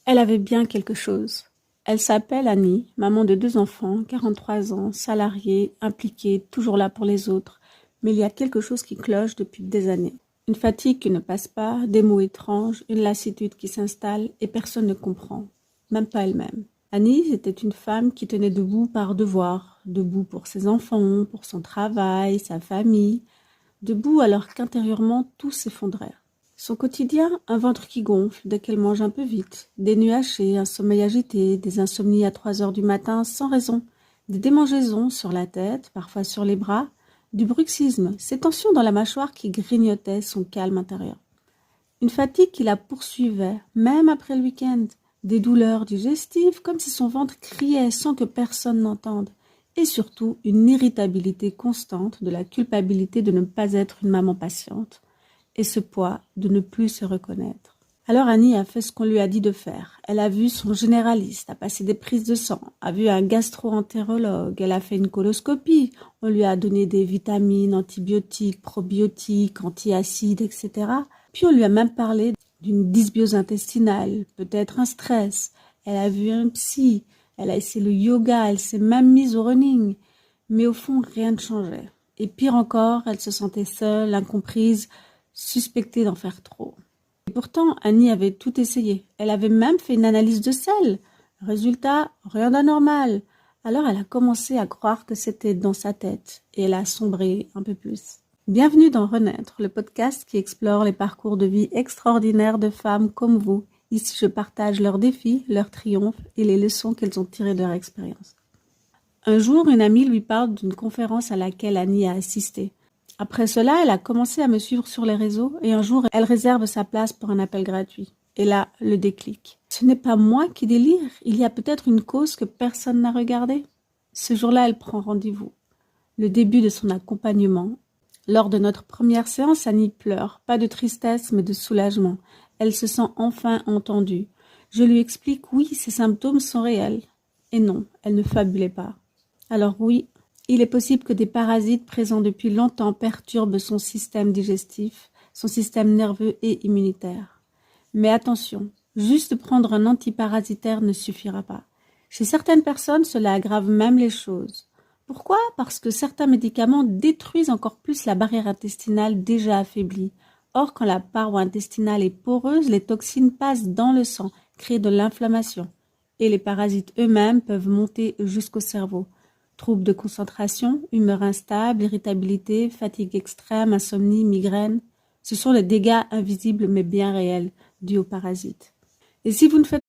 Elle avait bien quelque chose. Elle s'appelle Annie, maman de 2 enfants, 43 ans, salariée, impliquée, toujours là pour les autres. Mais il y a quelque chose qui cloche depuis des années. Une fatigue qui ne passe pas, des mots étranges, une lassitude qui s'installe et personne ne comprend, même pas elle-même. Annie était une femme qui tenait debout par devoir, debout pour ses enfants, pour son travail, sa famille, debout alors qu'intérieurement tout s'effondrait. Son quotidien, un ventre qui gonfle dès qu'elle mange un peu vite, des nuits hachées, un sommeil agité, des insomnies à 3 heures du matin sans raison, des démangeaisons sur la tête, parfois sur les bras, du bruxisme, ces tensions dans la mâchoire qui grignotaient son calme intérieur. Une fatigue qui la poursuivait, même après le week-end, des douleurs digestives comme si son ventre criait sans que personne n'entende, et surtout une irritabilité constante de la culpabilité de ne pas être une maman patiente, et ce poids de ne plus se reconnaître. Alors Annie a fait ce qu'on lui a dit de faire. Elle a vu son généraliste, a passé des prises de sang, a vu un gastro-entérologue, elle a fait une coloscopie, on lui a donné des vitamines, antibiotiques, probiotiques, antiacides, etc. Puis on lui a même parlé d'une dysbiose intestinale, peut-être un stress. Elle a vu un psy, elle a essayé le yoga, elle s'est même mise au running. Mais au fond, rien ne changeait. Et pire encore, elle se sentait seule, incomprise, suspectée d'en faire trop. Et pourtant, Annie avait tout essayé. Elle avait même fait une analyse de sel. Résultat, rien d'anormal. Alors elle a commencé à croire que c'était dans sa tête et elle a sombré un peu plus. Bienvenue dans Renaître, le podcast qui explore les parcours de vie extraordinaires de femmes comme vous. Ici, je partage leurs défis, leurs triomphes et les leçons qu'elles ont tirées de leur expérience. Un jour, une amie lui parle d'une conférence à laquelle Annie a assisté. Après cela, elle a commencé à me suivre sur les réseaux et un jour, elle réserve sa place pour un appel gratuit. Et là, le déclic. Ce n'est pas moi qui délire, il y a peut-être une cause que personne n'a regardée. Ce jour-là, elle prend rendez-vous. Le début de son accompagnement. Lors de notre première séance, Annie pleure, pas de tristesse mais de soulagement. Elle se sent enfin entendue. Je lui explique, oui, ses symptômes sont réels. Et non, elle ne fabulait pas. Alors oui, il est possible que des parasites présents depuis longtemps perturbent son système digestif, son système nerveux et immunitaire. Mais attention, juste prendre un antiparasitaire ne suffira pas. Chez certaines personnes, cela aggrave même les choses. Pourquoi ? Parce que certains médicaments détruisent encore plus la barrière intestinale déjà affaiblie. Or, quand la paroi intestinale est poreuse, les toxines passent dans le sang, créent de l'inflammation. Et les parasites eux-mêmes peuvent monter jusqu'au cerveau. Troubles de concentration, humeur instable, irritabilité, fatigue extrême, insomnie, migraine. Ce sont les dégâts invisibles mais bien réels dus aux parasites. Et si vous ne faites